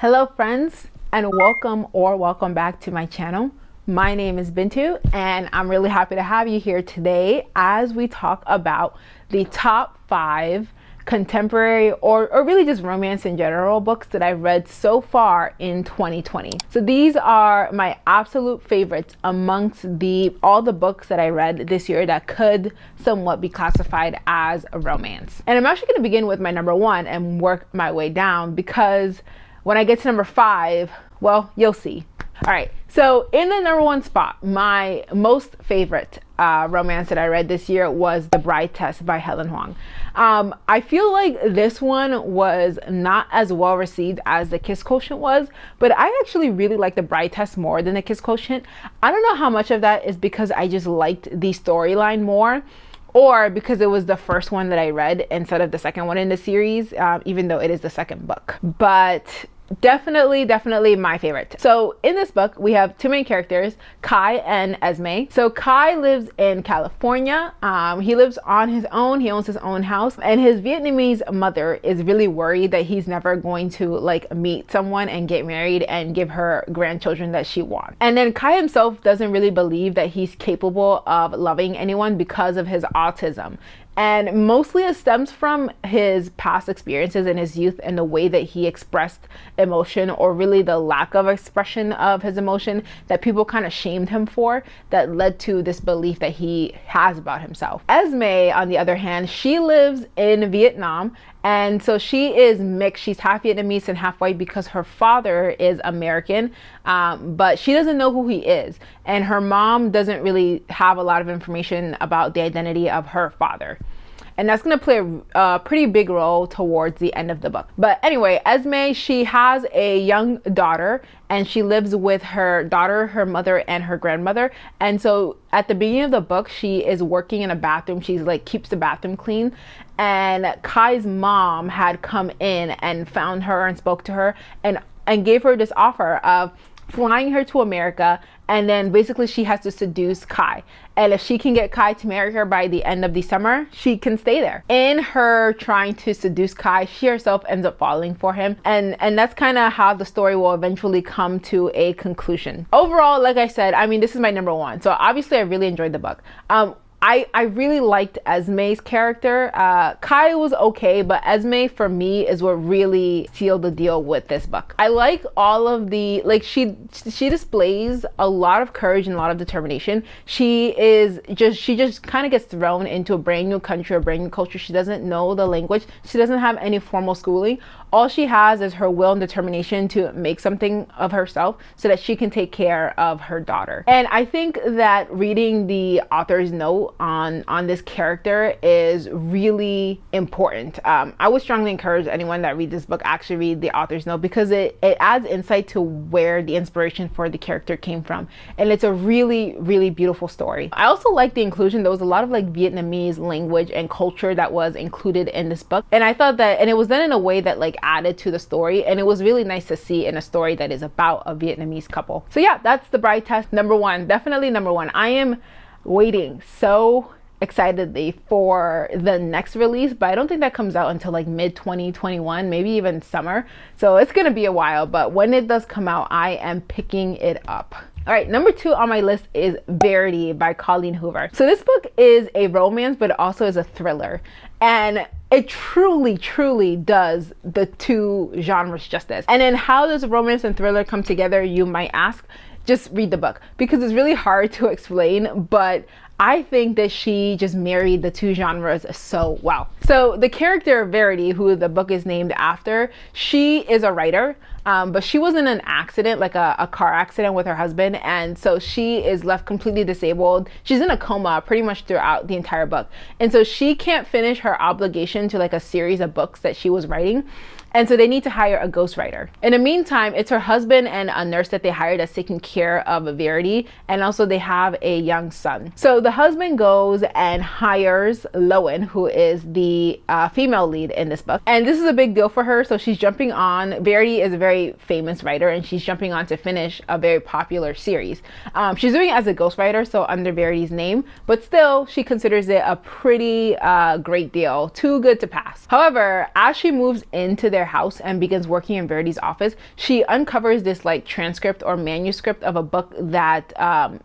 Hello friends, and welcome back to my channel. My name is Bintou and I'm really happy to have you here today as we talk about the top 5 contemporary or really just romance in general books that I've read so far in 2020. So these are my absolute favorites amongst all the books that I read this year that could somewhat be classified as a romance. And I'm actually going to begin with my number 1 and work my way down, because when I get to number 5, well, you'll see. All right, so in the number 1 spot, my most favorite romance that I read this year was The Bride Test by Helen Hoang. I feel like this one was not as well received as the Kiss Quotient was, but I actually really like The Bride Test more than the Kiss Quotient. I don't know how much of that is because I just liked the storyline more, or because it was the first one that I read instead of the second one in the series, even though it is the second book. But definitely my favorite. So in this book, we have 2 main characters, Kai and Esme. So Kai lives in California. He lives on his own. He owns his own house, and his Vietnamese mother is really worried that he's never going to meet someone and get married and give her grandchildren that she wants. And then Kai himself doesn't really believe that he's capable of loving anyone because of his autism. And mostly it stems from his past experiences in his youth and the way that he expressed emotion, or really the lack of expression of his emotion that people kind of shamed him for, that led to this belief that he has about himself. Esme, on the other hand, she lives in Vietnam, and so she is mixed. She's half Vietnamese and half white because her father is American, but she doesn't know who he is. And her mom doesn't really have a lot of information about the identity of her father. And that's going to play a pretty big role towards the end of the book. But anyway, Esme, she has a young daughter, and she lives with her daughter, her mother, and her grandmother. And so at the beginning of the book, she is working in a bathroom. She's keeps the bathroom clean. And Kai's mom had come in and found her and spoke to her and gave her this offer of flying her to America, and then basically she has to seduce Kai. And if she can get Kai to marry her by the end of the summer, she can stay there. In her trying to seduce Kai, she herself ends up falling for him. And that's kind of how the story will eventually come to a conclusion. Overall, like I said, I mean, this is my number 1. So obviously I really enjoyed the book. I really liked Esme's character. Kai was okay, but Esme for me is what really sealed the deal with this book. I like all of the, she displays a lot of courage and a lot of determination. She just kind of gets thrown into a brand new country, a brand new culture. She doesn't know the language. She doesn't have any formal schooling. All she has is her will and determination to make something of herself so that she can take care of her daughter. And I think that reading the author's note on this character is really important. I would strongly encourage anyone that reads this book actually read the author's note, because it adds insight to where the inspiration for the character came from. And it's a really beautiful story. I also like the inclusion. There was a lot of Vietnamese language and culture that was included in this book. And I thought that, and it was done in a way that added to the story, and it was really nice to see in a story that is about a Vietnamese couple. So yeah, that's The Bride Test, number 1, definitely number 1. I am waiting so excitedly for the next release, but I don't think that comes out until mid 2021, maybe even summer. So it's gonna be a while, but when it does come out, I am picking it up. All right, number 2 on my list is Verity by Colleen Hoover. So this book is a romance, but it also is a thriller. And it truly does the 2 genres justice. And then how does romance and thriller come together, you might ask? Just read the book, because it's really hard to explain, but I think that she just married the 2 genres so well. So the character Verity, who the book is named after, she is a writer, but she was in an accident, a car accident with her husband, and so she is left completely disabled. She's in a coma pretty much throughout the entire book, and so she can't finish her obligation to a series of books that she was writing. And so they need to hire a ghostwriter. In the meantime, it's her husband and a nurse that they hired that's taking care of Verity, and also they have a young son. So the husband goes and hires Lowen, who is the female lead in this book. And this is a big deal for her. So she's jumping on. Verity is a very famous writer, and she's jumping on to finish a very popular series. She's doing it as a ghostwriter, so under Verity's name, but still she considers it a pretty great deal, too good to pass. However, as she moves into their house and begins working in Verity's office, she uncovers this like transcript or manuscript of a book that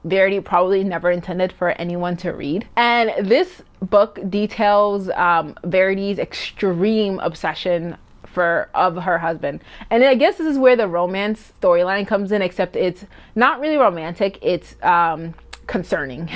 Verity probably never intended for anyone to read. And this book details Verity's extreme obsession of her husband. And I guess this is where the romance storyline comes in, except it's not really romantic, it's concerning.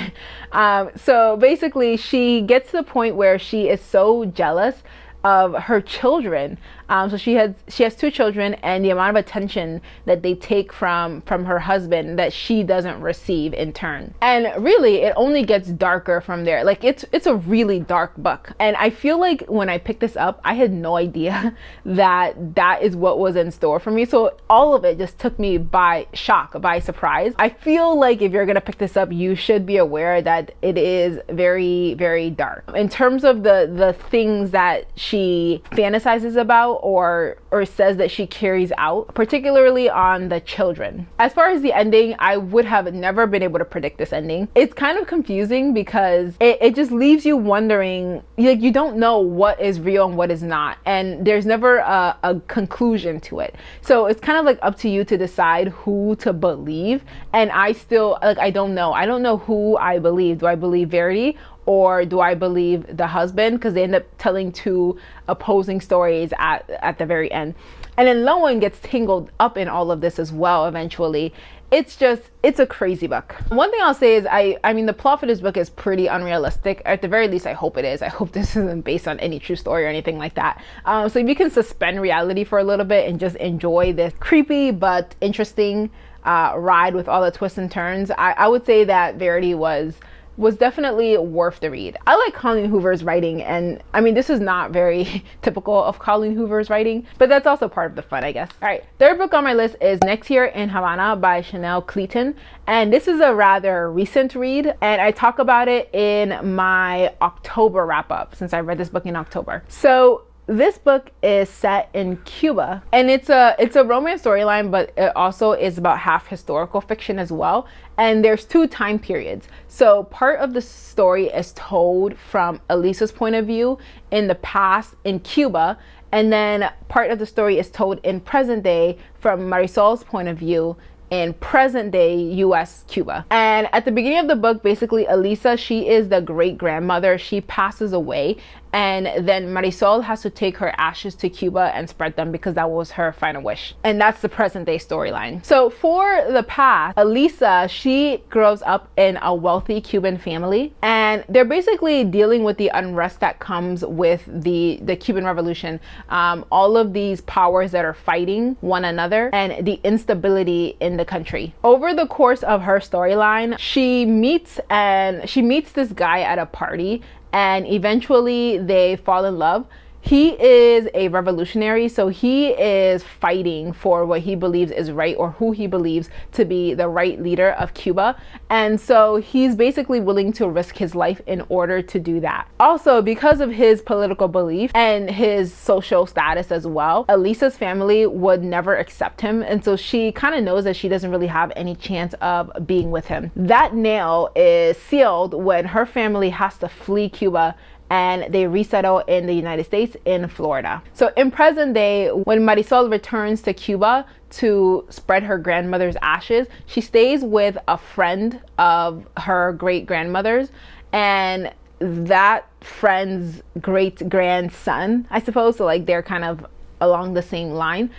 So basically she gets to the point where she is so jealous of her children. So she has two children, and the amount of attention that they take from her husband that she doesn't receive in turn. And really, it only gets darker from there. Like it's a really dark book. And I feel like when I picked this up, I had no idea that is what was in store for me. So all of it just took me by shock, by surprise. I feel like if you're gonna pick this up, you should be aware that it is very, very dark. In terms of the things that she fantasizes about or says that she carries out, particularly on the children. As far as the ending, I would have never been able to predict this ending. It's kind of confusing because it just leaves you wondering, like, you don't know what is real and what is not, and there's never a conclusion to it. So it's kind of like up to you to decide who to believe. And I still, like, I don't know who I believe. Do I believe Verity, or do I believe the husband? Because they end up telling two opposing stories at the very end. And then Lowen gets tangled up in all of this as well eventually. It's a crazy book. One thing I'll say is I mean the plot for this book is pretty unrealistic. At the very least, I hope it is. I hope this isn't based on any true story or anything like that. So if you can suspend reality for a little bit and just enjoy this creepy but interesting ride with all the twists and turns, I would say that Verity was definitely worth the read. I like Colleen Hoover's writing, and I mean this is not very typical of Colleen Hoover's writing, but that's also part of the fun, I guess. All right, third book on my list is Next Year in Havana by Chanel Cleaton, and this is a rather recent read, and I talk about it in my October wrap up since I read this book in October. So this book is set in Cuba, and it's a romance storyline, but it also is about half historical fiction as well. And there's two time periods. So part of the story is told from Elisa's point of view in the past in Cuba, and then part of the story is told in present day from Marisol's point of view in present day US Cuba. And at the beginning of the book, basically Elisa, she is the great grandmother. She passes away, and then Marisol has to take her ashes to Cuba and spread them because that was her final wish. And that's the present day storyline. So for the past, Elisa, she grows up in a wealthy Cuban family, and they're basically dealing with the unrest that comes with the Cuban Revolution. All of these powers that are fighting one another and the instability in the country. Over the course of her storyline, she meets this guy at a party, and eventually they fall in love. He is a revolutionary, so he is fighting for what he believes is right, or who he believes to be the right leader of Cuba. And so he's basically willing to risk his life in order to do that. Also, because of his political belief and his social status as well, Elisa's family would never accept him. And so she kind of knows that she doesn't really have any chance of being with him. That nail is sealed when her family has to flee Cuba and they resettle in the United States in Florida. So in present day, when Marisol returns to Cuba to spread her grandmother's ashes, she stays with a friend of her great grandmother's, and that friend's great grandson, I suppose. So like they're kind of along the same line.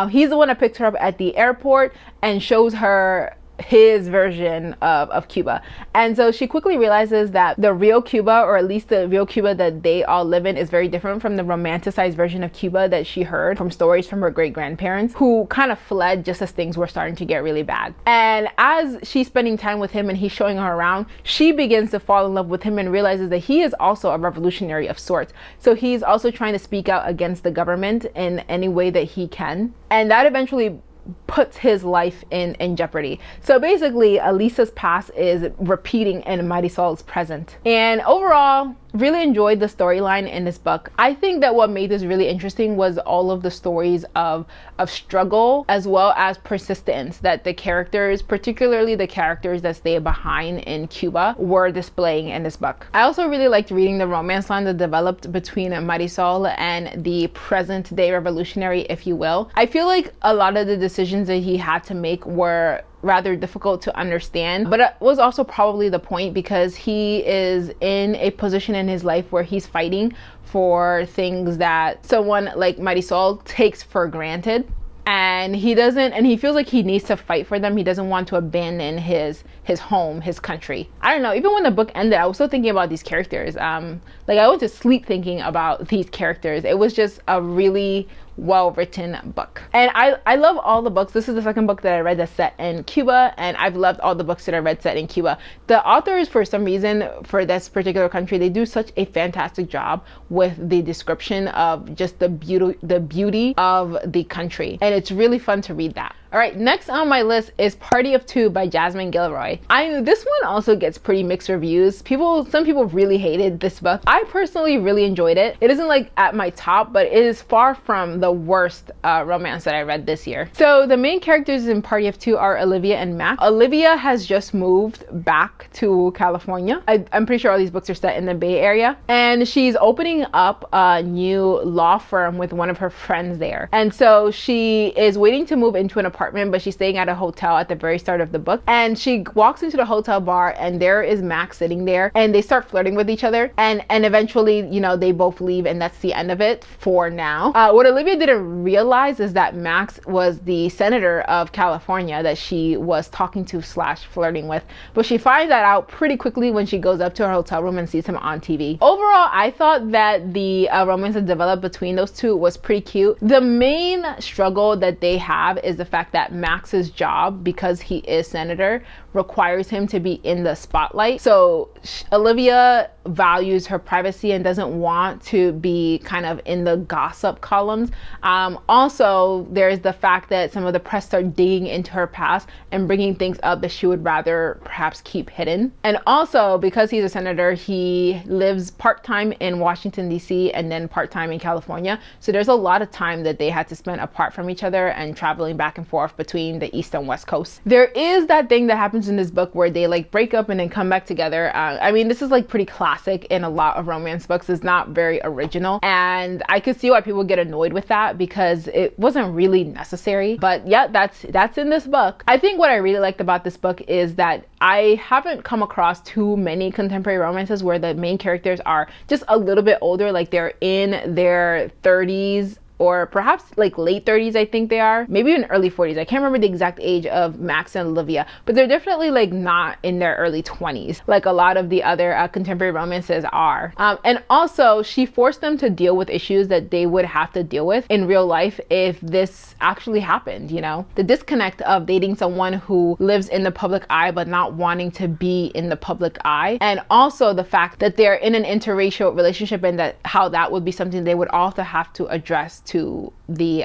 He's the one that picks her up at the airport and shows her his version of Cuba. And so she quickly realizes that the real Cuba, or at least the real Cuba that they all live in, is very different from the romanticized version of Cuba that she heard from stories from her great grandparents, who kind of fled just as things were starting to get really bad. And as she's spending time with him and he's showing her around, she begins to fall in love with him and realizes that he is also a revolutionary of sorts. So he's also trying to speak out against the government in any way that he can. And that eventually puts his life in jeopardy. So basically, Elisa's past is repeating in Marisol's present. And overall, really enjoyed the storyline in this book. I think that what made this really interesting was all of the stories of struggle as well as persistence that the characters, particularly the characters that stay behind in Cuba, were displaying in this book. I also really liked reading the romance line that developed between Marisol and the present day revolutionary, if you will. I feel like a lot of the decisions that he had to make were rather difficult to understand, but it was also probably the point, because he is in a position in his life where he's fighting for things that someone like Marisol takes for granted, and he feels like he needs to fight for them. He doesn't want to abandon his home, his country. I don't know, even when the book ended, I was still thinking about these characters. Like, I went to sleep thinking about these characters. It was just a really well-written book. And I love all the books. This is the second book that I read that's set in Cuba, and I've loved all the books that I read set in Cuba. The authors, for some reason, for this particular country, they do such a fantastic job with the description of just the beauty of the country, and it's really fun to read that. All right, next on my list is Party of Two by Jasmine Guillory. This one also gets pretty mixed reviews. Some people really hated this book. I personally really enjoyed it. It isn't like at my top, but it is far from the worst romance that I read this year. So the main characters in Party of Two are Olivia and Max. Olivia has just moved back to California. I'm pretty sure all these books are set in the Bay Area, and she's opening up a new law firm with one of her friends there. And so she is waiting to move into an apartment, but she's staying at a hotel at the very start of the book, and she walks into the hotel bar, and there is Max sitting there, and they start flirting with each other, and eventually, you know, they both leave, and that's the end of it for now. What Olivia didn't realize is that Max was the senator of California that she was talking to / flirting with, but she finds that out pretty quickly when she goes up to her hotel room and sees him on TV. Overall, I thought that the romance that developed between those two was pretty cute. The main struggle that they have is the fact that Max's job, because he is senator, requires him to be in the spotlight. So Olivia values her privacy and doesn't want to be kind of in the gossip columns. Also, there's the fact that some of the press start digging into her past and bringing things up that she would rather perhaps keep hidden. And also, because he's a senator, he lives part-time in Washington, D.C. and then part-time in California. So there's a lot of time that they had to spend apart from each other and traveling back and forth between the East and West Coast. There is that thing that happens in this book where they like break up and then come back together. I mean, this is like pretty classic in a lot of romance books. It's not very original, and I could see why people get annoyed with that because it wasn't really necessary. But yeah, that's in this book. I think what I really liked about this book is that I haven't come across too many contemporary romances where the main characters are just a little bit older, like they're in their 30s or perhaps like late 30s, I think they are, maybe even early 40s. I can't remember the exact age of Max and Olivia, but they're definitely like not in their early 20s like a lot of the other contemporary romances are. And also, she forced them to deal with issues that they would have to deal with in real life if this actually happened, you know? The disconnect of dating someone who lives in the public eye but not wanting to be in the public eye, and also the fact that they're in an interracial relationship and that how that would be something they would also have to address to the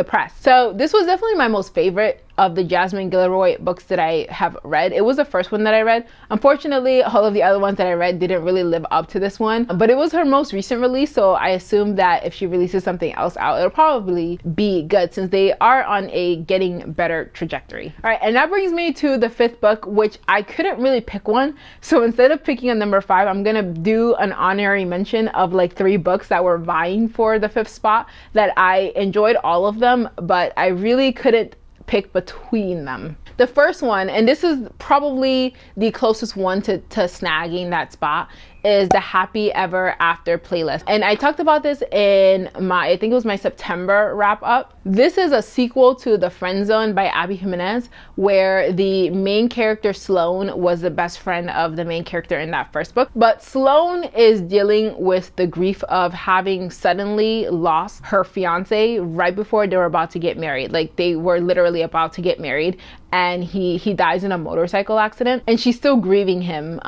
press. So this was definitely my most favorite of the Jasmine Guillory books that I have read. It was the first one that I read. Unfortunately, all of the other ones that I read didn't really live up to this one, but it was her most recent release, so I assume that if she releases something else out, it'll probably be good since they are on a getting better trajectory. All right, and that brings me to the fifth book, which I couldn't really pick one. So instead of picking a number 5, I'm gonna do an honorary mention of like 3 books that were vying for the 5th spot that I enjoyed all of them, but I really couldn't pick between them. The first one, and this is probably the closest one to snagging that spot, is the Happy Ever After playlist. And I talked about this in I think it was my September wrap up. This is a sequel to The Friend Zone by Abby Jimenez, where the main character Sloane was the best friend of the main character in that first book. But Sloane is dealing with the grief of having suddenly lost her fiance right before they were about to get married. Like they were literally about to get married, and he dies in a motorcycle accident, and she's still grieving him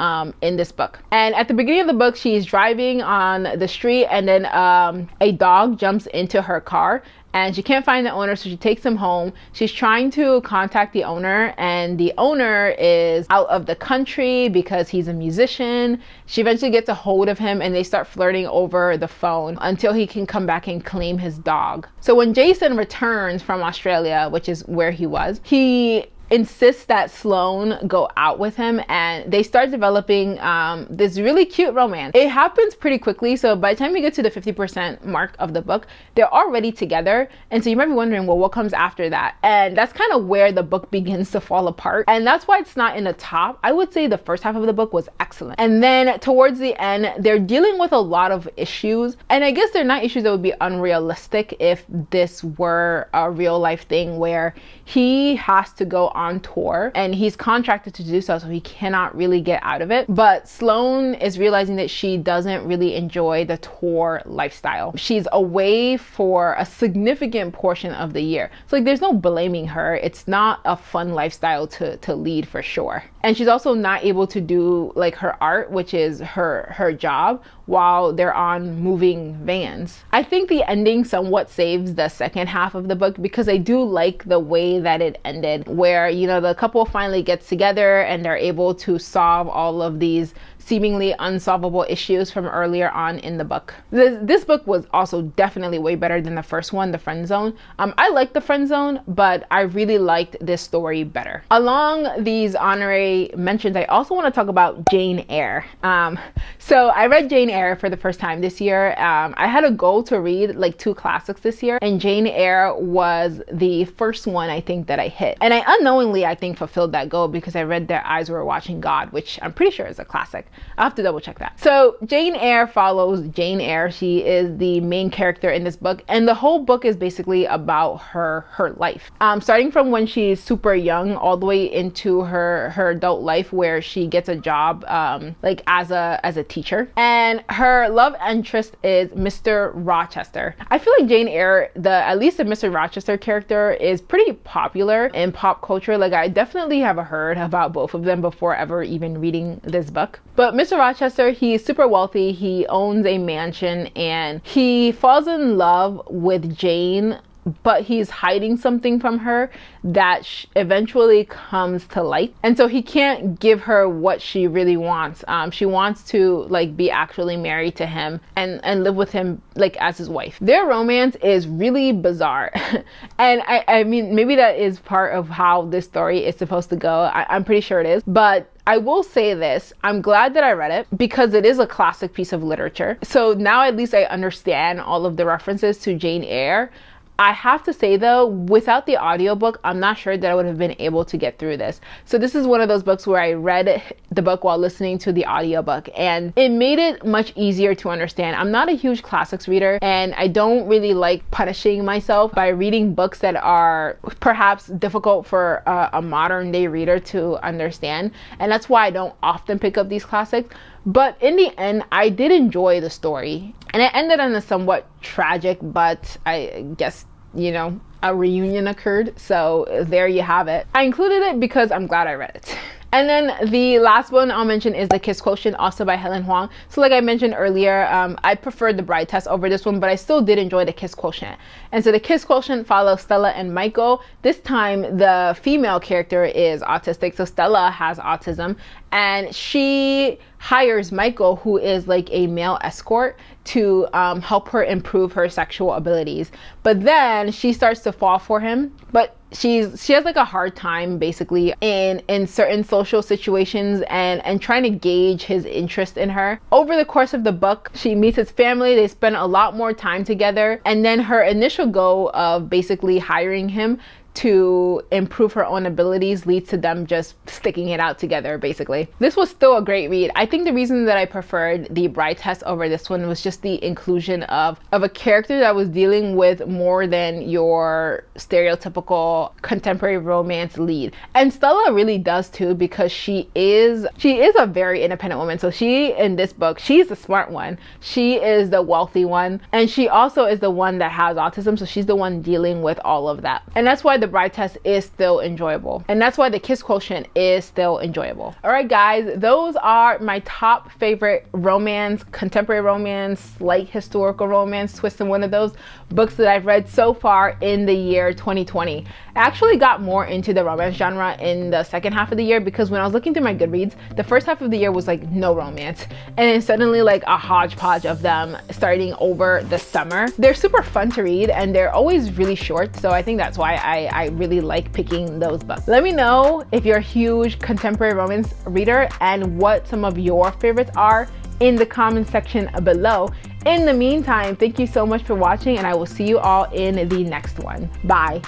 in this book. And at the beginning of the book, she's driving on the street, and then a dog jumps into her car, and she can't find the owner, so she takes him home. She's trying to contact the owner, and the owner is out of the country because he's a musician. She eventually gets a hold of him and they start flirting over the phone until he can come back and claim his dog. So when Jason returns from Australia, which is where he was, he insists that Sloane go out with him, and they start developing this really cute romance. It happens pretty quickly, so by the time you get to the 50% mark of the book, they're already together. And so you might be wondering, well, what comes after that? And that's kind of where the book begins to fall apart, and that's why it's not in the top. I would say the first half of the book was excellent, and then towards the end they're dealing with a lot of issues, and I guess they're not issues that would be unrealistic if this were a real life thing where he has to go on tour and he's contracted to do so he cannot really get out of it. But Sloane is realizing that she doesn't really enjoy the tour lifestyle. She's away for a significant portion of the year, so like there's no blaming her. It's not a fun lifestyle to lead for sure. And she's also not able to do like her art, which is her job, while they're on moving vans. I think the ending somewhat saves the second half of the book, because I do like the way that it ended, where, you know, the couple finally gets together and they're able to solve all of these seemingly unsolvable issues from earlier on in the book. This book was also definitely way better than the first one, The Friend Zone. I liked The Friend Zone, but I really liked this story better. Along these honorary mentions, I also want to talk about Jane Eyre. So I read Jane Eyre for the first time this year. I had a goal to read like 2 classics this year, and Jane Eyre was the first one I think that I hit. And I unknowingly, I think, fulfilled that goal because I read Their Eyes Were Watching God, which I'm pretty sure is a classic. I'll have to double check that. So Jane Eyre follows Jane Eyre. She is the main character in this book, and the whole book is basically about her life. Starting from when she's super young all the way into her adult life, where she gets a job like as a teacher. And her love interest is Mr. Rochester. I feel like Jane Eyre, at least the Mr. Rochester character, is pretty popular in pop culture. Like I definitely have heard about both of them before ever even reading this book. But Mr. Rochester, he's super wealthy. He owns a mansion and he falls in love with Jane, but he's hiding something from her that eventually comes to light. And so he can't give her what she really wants. She wants to like be actually married to him and live with him like as his wife. Their romance is really bizarre. And I mean, maybe that is part of how this story is supposed to go. I'm pretty sure it is. But I will say this, I'm glad that I read it because it is a classic piece of literature. So now at least I understand all of the references to Jane Eyre. I have to say though, without the audiobook, I'm not sure that I would have been able to get through this. So this is one of those books where I read the book while listening to the audiobook, and it made it much easier to understand. I'm not a huge classics reader, and I don't really like punishing myself by reading books that are perhaps difficult for a modern day reader to understand. And that's why I don't often pick up these classics. But in the end, I did enjoy the story. And it ended on a somewhat tragic, but I guess, you know, a reunion occurred. So there you have it. I included it because I'm glad I read it. And then the last one I'll mention is The Kiss Quotient, also by Helen Huang. So like I mentioned earlier, I preferred The Bride Test over this one, but I still did enjoy The Kiss Quotient. And so The Kiss Quotient follows Stella and Michael. This time the female character is autistic. So Stella has autism, and she hires Michael, who is like a male escort, to help her improve her sexual abilities. But then she starts to fall for him, but she has like a hard time basically in certain social situations and trying to gauge his interest in her. Over the course of the book, she meets his family. They spend a lot more time together, and then her initial goal of basically hiring him to improve her own abilities leads to them just sticking it out together, basically. This was still a great read. I think the reason that I preferred The Bride Test over this one was just the inclusion of a character that was dealing with more than your stereotypical contemporary romance lead. And Stella really does too, because she is a very independent woman. So she, in this book, she's the smart one. She is the wealthy one. And she also is the one that has autism. So she's the one dealing with all of that. And that's why The the bride test is still enjoyable. And that's why the Kiss Quotient is still enjoyable. All right, guys, those are my top favorite romance, contemporary romance, light historical romance, twist in one of those books that I've read so far in the year 2020. I actually got more into the romance genre in the second half of the year, because when I was looking through my Goodreads, the first half of the year was like no romance, and then suddenly like a hodgepodge of them starting over the summer. They're super fun to read and they're always really short, so I think that's why I really like picking those books. Let me know if you're a huge contemporary romance reader and what some of your favorites are in the comment section below. In the meantime, thank you so much for watching, and I will see you all in the next one. Bye.